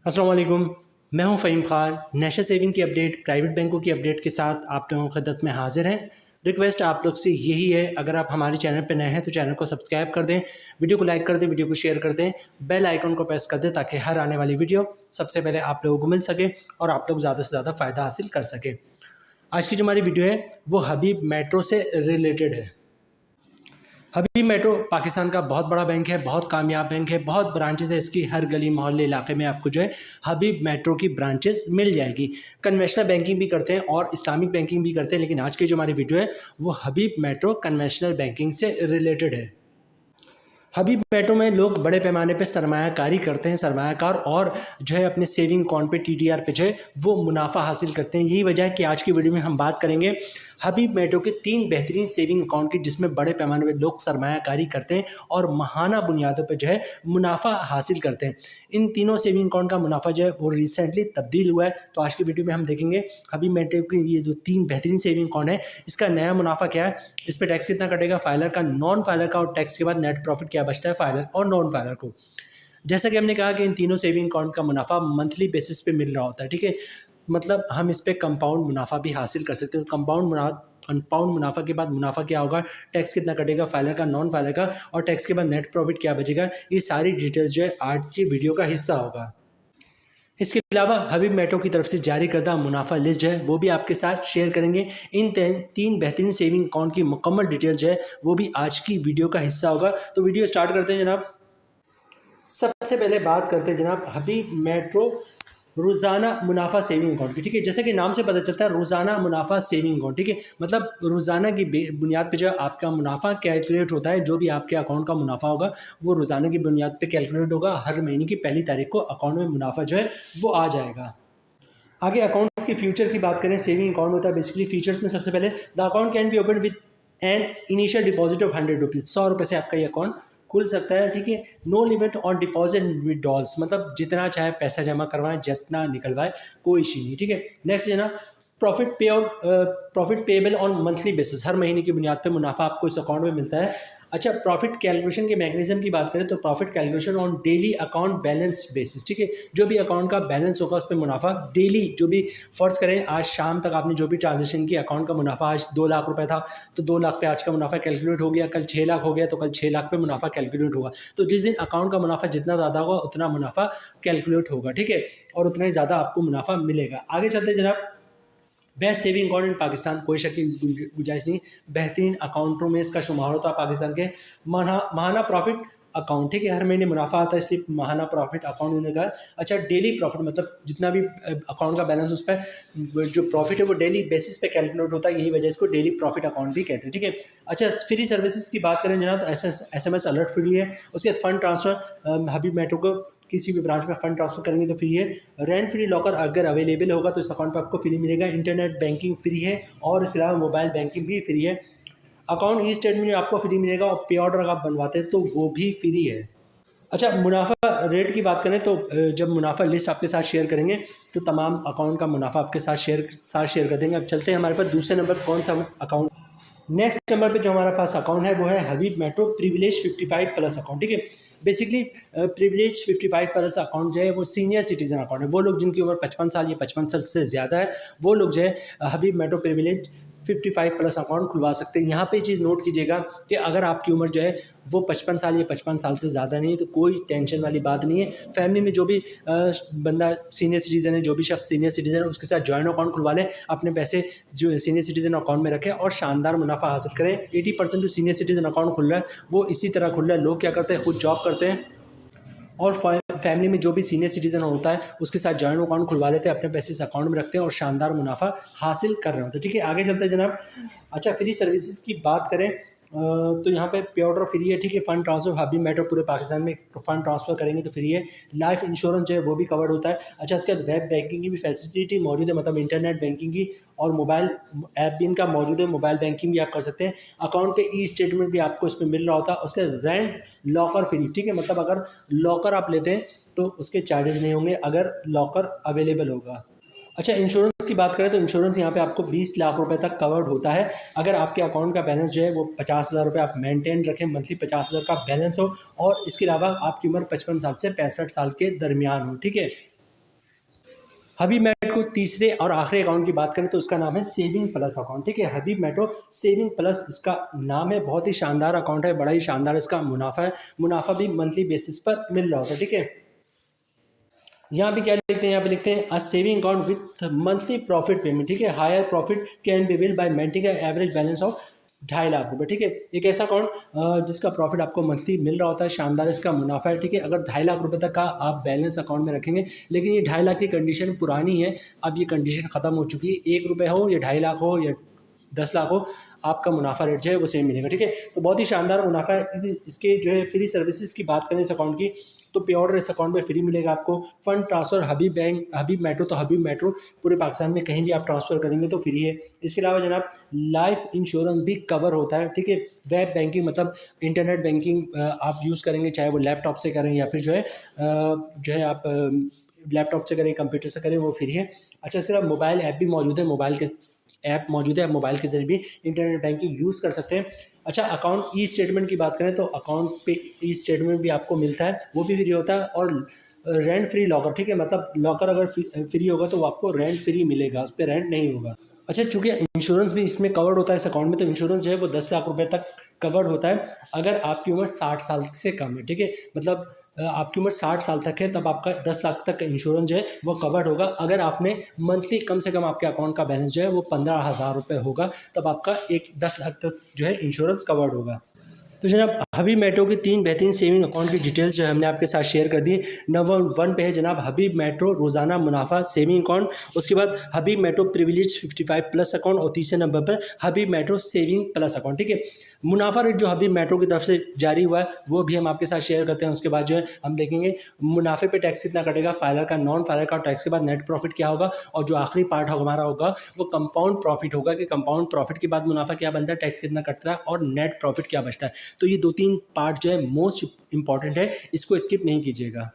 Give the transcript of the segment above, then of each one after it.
अस्सलाम वालेकुम। मैं हूं फ़हीम खान। नेशनल सेविंग की अपडेट, प्राइवेट बैंकों की अपडेट के साथ आप लोगों की खिदमत में हाजिर हैं। रिक्वेस्ट आप लोग से यही है, अगर आप हमारे चैनल पर नए हैं तो चैनल को सब्सक्राइब कर दें, वीडियो को लाइक कर दें, वीडियो को शेयर कर दें, बेल आइकन को प्रेस कर दें ताकि हर आने वाली वीडियो सबसे पहले आप लोगों को मिल सके और आप लोग ज़्यादा से ज़्यादा फ़ायदा हासिल कर सकें। आज की जो हमारी वीडियो है वो हबीब मेट्रो से रिलेटेड है। हबीब मेट्रो पाकिस्तान का बहुत बड़ा बैंक है, बहुत कामयाब बैंक है, बहुत ब्रांचेस है इसकी। हर गली मोहल्ले इलाके में आपको जो है हबीब मेट्रो की ब्रांचेस मिल जाएगी। कन्वेंशनल बैंकिंग भी करते हैं और इस्लामिक बैंकिंग भी करते हैं, लेकिन आज की जो हमारी वीडियो है वो हबीब मेट्रो कन्वेंशनल बैंकिंग से रिलेटेड है। हबीब मेट्रो में लोग बड़े पैमाने पे सरमायाकारी करते हैं, सरमायाकार, और जो है अपने सेविंग अकाउंट पे टीडीआर पे जो है वो मुनाफा हासिल करते हैं। यही वजह है कि आज की वीडियो में हम बात करेंगे हबीब मेट्रो के 3 बेहतरीन सेविंग अकाउंट की, जिसमें बड़े पैमाने पे लोग सरमायाकारी करते हैं और माहाना बुनियादों पे जो है मुनाफा हासिल करते हैं। इन तीनों सेविंग अकाउंट का मुनाफा जो है वो रिसेंटली तब्दील हुआ है। तो आज की वीडियो में हम देखेंगे हबीब मेट्रो की ये जो 3 बेहतरीन सेविंग अकाउंट है इसका नया मुनाफा क्या है, इस पर टैक्स कितना कटेगा, फाइलर का, नॉन फाइलर का, और टैक्स के बाद नेट प्रॉफिट क्या बचता है फाइलर और नॉन फाइलर को। जैसा कि हमने कहा कि इन तीनों सेविंग अकाउंट का मुनाफा मंथली बेसिस पे मिल रहा होता है, ठीक है। मतलब हम इस पे कंपाउंड मुनाफा भी हासिल कर सकते हैं। कंपाउंड मुनाफा के बाद मुनाफा क्या होगा, टैक्स कितना कटेगा फाइलर का, नॉन फाइलर का, और टैक्स के बाद नेट प्रॉफिट क्या बचेगा, ये सारी डिटेल्स जो है आज की वीडियो का हिस्सा होगा। इसके अलावा हबीब मेट्रो की तरफ से जारी करदा मुनाफा लिस्ट जो है वो भी आपके साथ शेयर करेंगे। इन 3 बेहतरीन सेविंग अकाउंट की मुकम्मल डिटेल जो है वो भी आज की वीडियो का हिस्सा होगा। तो वीडियो स्टार्ट करते हैं जनाब। सबसे पहले बात करते हैं जनाब हबीब मेट्रो रोज़ाना मुनाफा सेविंग अकाउंट की, ठीक है। जैसे कि नाम से पता चलता है रोज़ाना मुनाफा सेविंग अकाउंट, ठीक है। मतलब रोज़ाना की बुनियाद पे जो आपका मुनाफा कैलकुलेट होता है, जो भी आपके अकाउंट का मुनाफा होगा वो रोज़ाना की बुनियाद पे कैलकुलेट होगा। हर महीने की पहली तारीख को अकाउंट में मुनाफा जो है वो आ जाएगा। आगे अकाउंट्स के फ्यूचर की बात करें, सेविंग अकाउंट होता है बेसिकली। फीचर्स में सबसे पहले the account can be open with an initial deposit of 100 rupees. 100 रुपये से आपका ये अकाउंट खुल सकता है, ठीक है। No limit on deposit withdrawals, मतलब जितना चाहे पैसा जमा करवाएं, जितना निकलवाए, कोई इशू नहीं, ठीक है। नेक्स्ट है ना profit payable on monthly basis. हर महीने की बुनियाद पे मुनाफा आपको इस अकाउंट में मिलता है। अच्छा, प्रॉफिट कैलकुलेशन के मैकेनिज्म की बात करें तो profit calculation on daily account balance basis, ठीक है। जो भी अकाउंट का बैलेंस होगा उस पर मुनाफा डेली, जो भी फ़र्ज़ करें आज शाम तक आपने जो भी ट्रांजेक्शन की, अकाउंट का मुनाफा आज 2 लाख रुपए था तो 2 लाख पे आज का मुनाफा कैलकुलेट हो गया। कल 6 लाख हो गया तो कल 6 लाख पे मुनाफा कैलकुलेट होगा। तो जिस दिन अकाउंट का मुनाफा जितना ज़्यादा होगा उतना मुनाफा कैलकुलेट होगा, ठीक है, और उतना ही ज़्यादा आपको मुनाफा मिलेगा। आगे चलते जनाब, best saving account in Pakistan, कोई शक की गुंजाइश नहीं, बेहतरीन अकाउंटों में इसका शुमार होता है पाकिस्तान के। महाना प्रॉफिट अकाउंट, ठीक है, हर महीने मुनाफा आता है इसलिए महाना प्रॉफिट अकाउंट होने का। अच्छा, डेली प्रॉफिट मतलब जितना भी अकाउंट का बैलेंस उस पर जो प्रॉफिट है वो डेली बेसिस पे कैलकुलेट होता है, यही वजह इसको डेली प्रॉफिट अकाउंट भी कहते हैं, ठीक है। अच्छा, फ्री सर्विसेज की बात करें जनाब तो SMS अलर्ट फ्री है। उसके बाद फंड ट्रांसफ़र, हबीब मेट्रो को किसी भी ब्रांच में फंड ट्रांसफर करेंगे तो फ्री है। रेंट फ्री लॉकर अगर अवेलेबल होगा तो इस अकाउंट पर आपको फ्री मिलेगा। इंटरनेट बैंकिंग फ्री है और इसके अलावा मोबाइल बैंकिंग भी फ्री है। अकाउंट ई स्टेटमेंट आपको फ्री मिलेगा और पे ऑर्डर अगर आप बनवाते हैं तो वो भी फ्री है। अच्छा, मुनाफा रेट की बात करें तो जब मुनाफा लिस्ट आपके साथ शेयर करेंगे तो तमाम अकाउंट का मुनाफा आपके साथ शेयर कर देंगे। अब चलते हैं हमारे पास दूसरे नंबर पर कौन सा अकाउंट। नेक्स्ट नंबर पे जो हमारा पास अकाउंट है वो है Habib metro privilege 55 plus account, ठीक है। बेसिकली प्रिविलेज 55 प्लस अकाउंट जो है वो सीनियर सिटीजन अकाउंट है। वो लोग जिनकी उम्र 55 साल या 55 साल से ज़्यादा है वो लोग जो है Habib metro privilege 55 plus account खुलवा सकते हैं। यहाँ पे चीज़ नोट कीजिएगा कि अगर आपकी उम्र जो है वो 55 साल या 55 साल से ज़्यादा नहीं है तो कोई टेंशन वाली बात नहीं है। फैमिली में जो भी बंदा सीनियर सिटीज़न है, जो भी शख्स सीनियर सिटीज़न है, उसके साथ जॉइंट अकाउंट खुलवा लें, अपने पैसे जो सीनियर सिटीज़न अकाउंट में रखें और शानदार मुनाफा हासिल करें। 80% जो सीनियर सिटीज़न अकाउंट खुल रहा है वो इसी तरह खुल रहा है। लोग क्या करते हैं, खुद जॉब करते हैं और फैमिली में जो भी सीनियर सिटीज़न होता है उसके साथ जॉइंट अकाउंट खुलवा लेते हैं, अपने पैसे इस अकाउंट में रखते हैं और शानदार मुनाफा हासिल कर रहे होते हैं, ठीक है। आगे चलते हैं जनाब। अच्छा, फ्री सर्विसेज की बात करें तो यहाँ पे पे ऑर्डर फ्री है, ठीक है। फंड ट्रांसफ़र हबीब मेट्रो पूरे पाकिस्तान में फंड ट्रांसफ़र करेंगे तो फ्री है। लाइफ इंश्योरेंस जो है वो भी कवर्ड होता है। अच्छा, इसके बाद वेब बैंकिंग की भी फैसिलिटी मौजूद है, मतलब इंटरनेट बैंकिंग की, और मोबाइल ऐप भी इनका मौजूद है, मोबाइल बैंकिंग भी आप कर सकते हैं। अकाउंट पे ई स्टेटमेंट भी आपको इसमें मिल रहा होता है। उसके रेंट लॉकर फ्री, ठीक है, मतलब अगर लॉकर आप लेते हैं तो उसके चार्जेस नहीं होंगे अगर लॉकर अवेलेबल होगा। अच्छा, इंश्योरेंस की बात करें तो इंश्योरेंस यहाँ पे आपको 20 लाख रुपए तक कवर्ड होता है अगर आपके अकाउंट का बैलेंस जो है वो 50,000 रुपये आप मेंटेन रखें, मंथली 50,000 का बैलेंस हो और इसके अलावा आपकी उम्र 55 साल से 65 साल के दरमियान हो, ठीक है। हबीब मेट्रो तीसरे और आखिरी अकाउंट की बात करें तो उसका नाम है सेविंग प्लस अकाउंट। ठीक है, हबीब मेट्रो सेविंग प्लस इसका नाम है। बहुत ही शानदार अकाउंट है, बड़ा ही शानदार इसका मुनाफा है। मुनाफा भी मंथली बेसिस पर मिल रहा होता है। ठीक है, यहाँ पे क्या लिखते हैं, यहाँ पे लिखते हैं a saving account with monthly profit payment. ठीक है, higher profit can be build by maintaining average balance of 2.5 lakh रुपए। ठीक है, एक ऐसा अकाउंट जिसका प्रॉफिट आपको मंथली मिल रहा होता है, शानदार इसका मुनाफा है। ठीक है, अगर 2.5 लाख रुपए तक का आप बैलेंस अकाउंट में रखेंगे, लेकिन ये 2.5 लाख की कंडीशन पुरानी है, अब ये कंडीशन खत्म हो चुकी है। 1 रुपये हो या 2.5 लाख हो या 10 लाख हो, आपका मुनाफा रेट जो है वो सेम मिलेगा। ठीक है, तो बहुत ही शानदार मुनाफा है। इसके जो है फ्री सर्विसेज की बात करें इस अकाउंट की, तो पे ऑर्डर इस अकाउंट में फ्री मिलेगा आपको। फंड ट्रांसफर हबीब बैंक, हबीब मेट्रो, तो हबीब मेट्रो पूरे पाकिस्तान में कहीं भी आप ट्रांसफर करेंगे तो फ्री है। इसके अलावा जनाब लाइफ इंश्योरेंस भी कवर होता है। ठीक है, वेब बैंकिंग मतलब इंटरनेट बैंकिंग आप यूज़ करेंगे, चाहे वो लैपटॉप से करें या फिर जो है आप लैपटॉप से करें, कंप्यूटर से करें, वो फ्री है। अच्छा, इसके अलावा मोबाइल ऐप भी मौजूद है, मोबाइल के ऐप मौजूद है, आप मोबाइल के जरिए भी इंटरनेट बैंकिंग यूज़ कर सकते हैं। अच्छा, अकाउंट ई स्टेटमेंट की बात करें तो अकाउंट पे ई स्टेटमेंट भी आपको मिलता है, वो भी फ्री होता है। और रेंट फ्री लॉकर, ठीक है, मतलब लॉकर अगर फ्री होगा तो आपको रेंट फ्री मिलेगा, उस पर रेंट नहीं होगा। अच्छा, चूंकि इंश्योरेंस भी इसमें कवर्ड होता है इस अकाउंट में, तो इंश्योरेंस जो है वो 10 लाख रुपए तक कवर्ड होता है अगर आपकी उम्र 60 साल से कम है। ठीक है, मतलब आपकी उम्र 60 साल तक है तब आपका 10 लाख तक का इंश्योरेंस जो है वो कवर्ड होगा। अगर आपने मंथली कम से कम आपके अकाउंट का बैलेंस जो है वो 15,000 रुपये होगा, तब आपका 10 लाख तक जो है इंश्योरेंस कवर्ड होगा। तो जनाब हबीब मेट्रो की 3 बेहतरीन सेविंग अकाउंट की डिटेल्स जो हमने आपके साथ शेयर कर दी। नंबर 1 पे है जनाब हबीब मेट्रो रोज़ाना मुनाफा सेविंग अकाउंट, उसके बाद हबीब मेट्रो प्रिविलेज 55 प्लस अकाउंट, और तीसरे नंबर पर हबीब मेट्रो सेविंग प्लस अकाउंट। ठीक है, मुनाफा रेट जो हबीब मेट्रो की तरफ से जारी हुआ है वो भी हम आपके साथ शेयर करते हैं। उसके बाद जो है हम देखेंगे मुनाफे पे टैक्स कितना कटेगा, फाइलर का, नॉन फाइलर का, टैक्स के बाद नेट प्रॉफिट क्या होगा, और जो आखिरी पार्ट हमारा होगा वो कंपाउंड प्रॉफिट होगा कि कंपाउंड प्रॉफिट के बाद मुनाफा क्या बनता है, टैक्स कितना कटता है और नेट प्रॉफिट क्या बचता है। तो ये 2-3 पार्ट जो है मोस्ट इंपॉर्टेंट है, इसको स्किप नहीं कीजिएगा।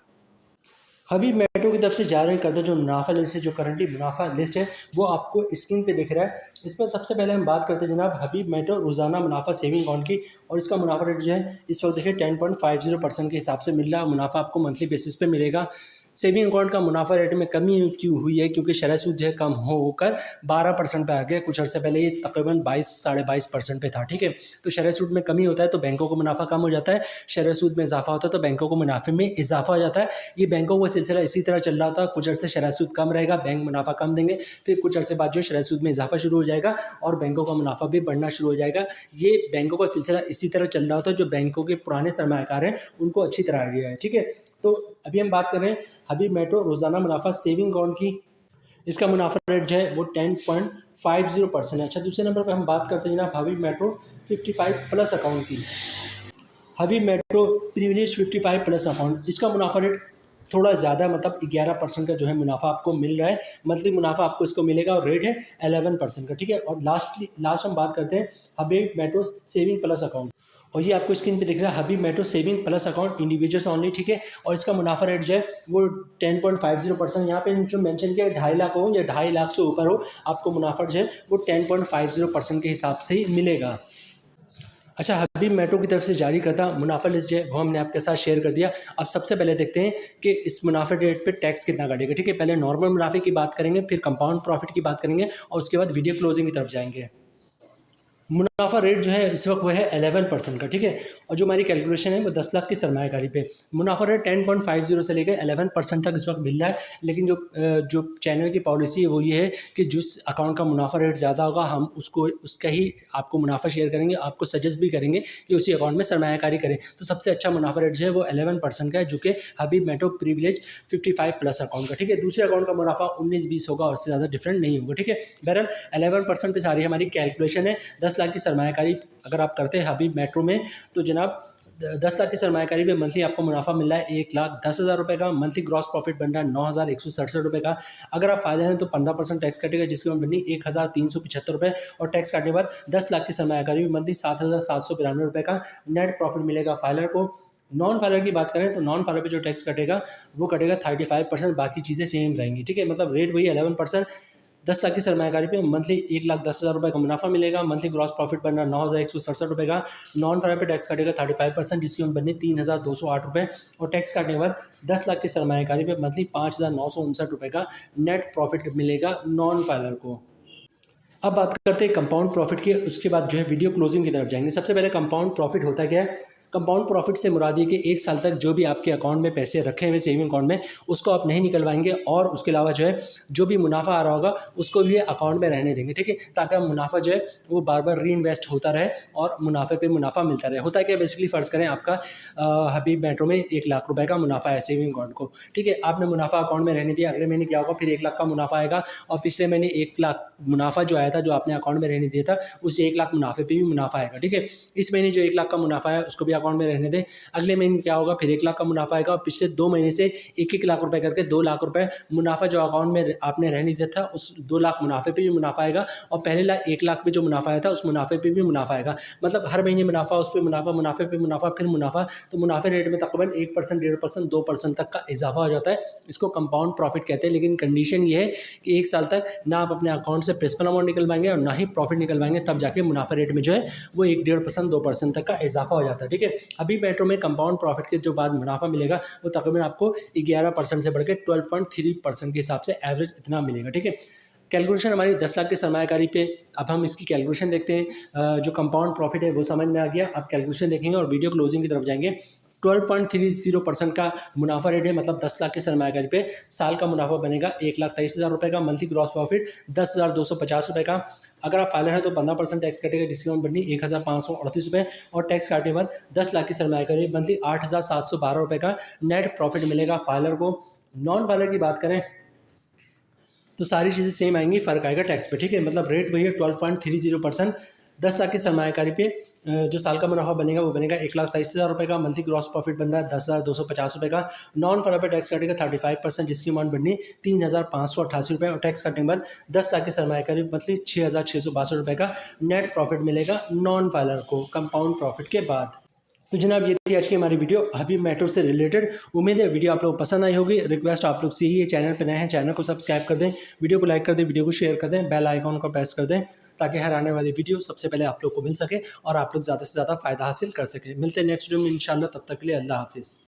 हबीब मेट्रो की तरफ से जारी करता जो मुनाफा लिस्ट है, जो करंटली मुनाफा लिस्ट है वो आपको स्क्रीन पे दिख रहा है। इसमें सबसे पहले हम बात करते हैं जनाब हबीब मेट्रो रोज़ाना मुनाफा सेविंग अकाउंट की, और इसका मुनाफा रेट जो है इस वक्त देखिए 10.50% के हिसाब से मिल रहा है। मुनाफा आपको मंथली बेसिस पे मिलेगा। सेविंग अकाउंट का मुनाफा रेट में कमी क्यों हुई है, क्योंकि शरह सूद जो है कम होकर 12% पे आ गया। कुछ अर्से पहले ये तकरीबन 22-22.5% पे था। ठीक है, तो शरह सूद में कमी होता है तो बैंकों को मुनाफा कम हो जाता है, शरह सूद में इजाफा होता है तो बैंकों को मुनाफे में इजाफा हो जाता है। ये बैंकों का सिलसिला इसी तरह चल रहा था, कुछ अर्से शरह सूद कम रहेगा, बैंक मुनाफा कम देंगे, फिर कुछ अर्से बाद जो शरह सूद में इजाफा शुरू हो जाएगा और बैंकों का मुनाफा भी बढ़ना शुरू हो जाएगा। ये बैंकों का सिलसिला इसी तरह चल रहा होता है। जो बैंकों के पुराने सरमायाकार हैं उनको अच्छी तरह आइडिया है। ठीक है, तो अभी हम बात कर रहे हैं हबीब मेट्रो रोज़ाना मुनाफा सेविंग अकाउंट की। इसका मुनाफा रेट जो है वो 10.50% है। अच्छा, दूसरे नंबर पर हम बात करते हैं जनाब हबीब मेट्रो 55 प्लस अकाउंट की। हबीब मेट्रो प्रिविलेज 55 प्लस अकाउंट, इसका मुनाफा रेट थोड़ा ज़्यादा है, मतलब 11% का जो है मुनाफा आपको मिल रहा है। मंथली मुनाफा आपको इसको मिलेगा और रेट है 11% का। ठीक है, और लास्ट हम बात करते हैं Habib metro saving plus account, और ये आपको स्क्रीन पे दिख रहा है Habib metro saving plus account individuals only. ठीक है, और इसका मुनाफा रेट जो है वो 10.50%। यहाँ पे जो मेंशन किया 2.5 लाख हो या 2.5 लाख से ऊपर हो, आपको मुनाफा जो है वो 10.50% के हिसाब से ही मिलेगा। अच्छा, हबीब मेट्रो की तरफ से जारी करता मुनाफा लिस्ट जो है वो हमने आपके साथ शेयर कर दिया। अब सबसे पहले देखते हैं कि इस मुनाफे रेट पे टैक्स कितना कटेगा। ठीक है, पहले नॉर्मल मुनाफे की बात करेंगे, फिर कंपाउंड प्रॉफिट की बात करेंगे, और उसके बाद वीडियो क्लोजिंग की तरफ जाएंगे। मुनाफा रेट जो है इस वक्त वो है 11% का। ठीक है, और जो हमारी कैलकुलेशन है वो 10 लाख की सरमायाकारी पे मुनाफा रेट 10.50 से लेकर 11% तक इस वक्त मिल रहा है। लेकिन जो चैनल की पॉलिसी है वो ये है कि जिस अकाउंट का मुनाफा रेट ज़्यादा होगा हम उसका ही आपको मुनाफा शेयर करेंगे, आपको सजेस्ट भी करेंगे कि उसी अकाउंट में सरमायाकारी करें। तो सबसे अच्छा मुनाफा रेट जो है वो 11% का है, जो कि हबीब मेट्रो प्रिविलेज 55 प्लस अकाउंट का। ठीक है, दूसरे अकाउंट का मुनाफा 19-20 होगा और उससे ज़्यादा डिफरेंट नहीं होगा। ठीक है, बहरहाल 11% पे सारी हमारी कैलकुलेशन है। 10 लाख की सरमायाकारी अगर आप करते हैं हबीब मेट्रो में, तो जनाब 10 लाख की सरमायाकारी में मंथली आपको मुनाफा मिल रहा है 1,10,000 रुपये का। मंथली ग्रॉस प्रॉफिट बन रहा है 9,167 रुपये का। अगर आप फायदे हैं तो 15% टैक्स कटेगा, जिसकी अमाउंट बनी 1,375 रुपये, और टैक्स काटने के बाद 10 लाख की सरमायाकारी में मंथली 7,792 रुपये का नेट प्रॉफिट मिलेगा फाइलर को। नॉन फाइलर की बात करें तो नॉन फाइलर पे जो टैक्स कटेगा वो कटेगा 35%, बाकी चीज़ें सेम रहेंगी। ठीक है, मतलब रेट वही 11%। 10 लाख की सरमायाकारी पे मंथली 1,10,000 रुपये का मुनाफा मिलेगा। मंथली ग्रॉस प्रॉफिट बनना 9,167 रुपये का। नॉन फाइनल पे टैक्स काटेगा 35%, जिसकी उम्र बननी 3,208 रुपये, और टैक्स काटने के बाद 10 लाख की सरमायाकारी पे मंथली 5,959 रुपये का नेट प्रॉफिट मिलेगा नॉन फाइनल को। अब बात करते हैं कंपाउंड प्रॉफिट की, उसके बाद जो है वीडियो क्लोजिंग की तरफ जाएंगे। सबसे पहले कंपाउंड प्रॉफिट होता क्या है? कंपाउंड प्रॉफिट से मुराद ये कि 1 साल तक जो भी आपके अकाउंट में पैसे रखे हुए सेविंग अकाउंट में, उसको आप नहीं निकलवाएंगे, और उसके अलावा जो है जो भी मुनाफा आ रहा होगा उसको भी अकाउंट में रहने देंगे, ठीक है, ताकि मुनाफा जो है वो बार बार री इन्वेस्ट होता रहे और मुनाफे पे मुनाफा मिलता रहे। होता है क्या, बेसिकली फ़र्ज़ करें आपका हबीब मेट्रो में 1 लाख रुपए का मुनाफा है सेविंग अकाउंट को, ठीक है, आपने मुनाफा अकाउंट में रहने दिया। अगले महीने क्या होगा, फिर 1 लाख का मुनाफा आएगा, और पिछले महीने 1 लाख मुनाफा जो आया था, जो आपने अकाउंट में रहने दिया था, उस 1 लाख मुनाफे पे भी मुनाफा आएगा, ठीक है। इस महीने जो 1 लाख का मुनाफा है उसको भी अकाउंट में रहने दें। अगले महीने क्या होगा, फिर 1 लाख का मुनाफा आएगा, और पिछले 2 महीने से 1-1 लाख रुपए करके 2 लाख रुपए मुनाफा जो अकाउंट में आपने रहने दिया था, उस 2 लाख मुनाफे पे भी मुनाफा आएगा, और पहले 1 लाख पे जो मुनाफा आया था उस मुनाफे पे भी मुनाफा आएगा। मतलब हर महीने मुनाफा, उस पे मुनाफा, मुनाफे पे मुनाफा, फिर मुनाफा। तो मुनाफे रेट में तकरीबन 1%, 1.5%, 2% तक का इजाफा हो जाता है। इसको कंपाउंड प्रॉफिट कहते हैं। लेकिन कंडीशन ये है कि 1 साल तक ना आप अपने अकाउंट से प्रिंसिपल अमाउंट निकलवाएंगे और ना ही प्रॉफिट निकलवाएंगे, तब जाके मुनाफा रेट में जो है वो 1-1.5%, 2% तक का इजाफा हो जाता है, ठीक है। अभी मेट्रो में कंपाउंड प्रॉफिट के जो बाद मुनाफा मिलेगा वो तकरीबन आपको 11% से बढ़ के 12.3% के हिसाब से एवरेज इतना मिलेगा, ठीक है। कैलकुलेशन हमारी 10 लाख की सरमायाकारी पे। अब हम इसकी कैलकुलेशन देखते हैं। जो कंपाउंड प्रॉफिट है वो समझ में आ गया। अब कैलकुलेशन देखेंगे और वीडियो क्लोजिंग की तरफ जाएंगे। 12.30% का मुनाफा रेट है, मतलब 10 लाख की सरमायाकारी पे साल का मुनाफा बनेगा 1,23,000 रुपये का। मंथली ग्रॉस प्रॉफिट 10,250 रुपये का। अगर आप फाइलर है तो 15% टैक्स कटेगा, जिसकी अमाउंट बननी 1,538 रुपये, और टैक्स काटने पर 10 लाख की सरमायाकारी मंथली 8,712 रुपये का नेट प्रॉफिट मिलेगा फाइलर को। नॉन फाइलर की बात करें तो सारी चीज़ें सेम आएंगी, फ़र्क आएगा टैक्स पे, ठीक है। मतलब रेट वही है 12.30%। 10 लाख की सरमायाकारी पे जो साल का मुनाफा बनेगा वो बनेगा 1,23,000 रुपये का। मंथली ग्रॉस प्रॉफिट बन रहा है 10,250 रुपये का। नॉन फाइलर पे टैक्स काटेगा 35%, जिसकी अमाउंट बननी 3,588 रुपये, और टैक्स काटने के बाद 10 लाख की सरमायाकारी मंथली 6,662 रुपये का नेट प्रॉफिट मिलेगा नॉन फाइलर को कंपाउंड प्रॉफिट के बाद। तो जनाब ये थी आज की हमारी वीडियो हबीब मेट्रो से रिलेटेड। उम्मीद है वीडियो आप लोग को पसंद आई होगी। रिक्वेस्ट आप लोग से ही है, चैनल पर नए हैं चैनल को सब्सक्राइब कर दें, वीडियो को लाइक कर दें, वीडियो को शेयर कर दें, बेल आइकॉन को प्रेस कर दें, ताकि हर आने वाली वीडियो सबसे पहले आप लोग को मिल सके और आप लोग ज़्यादा से ज़्यादा फ़ायदा हासिल कर सकें। मिलते हैं नेक्स्ट वीडियो में इंशाल्लाह, तब तक के लिए अल्लाह हाफिज़।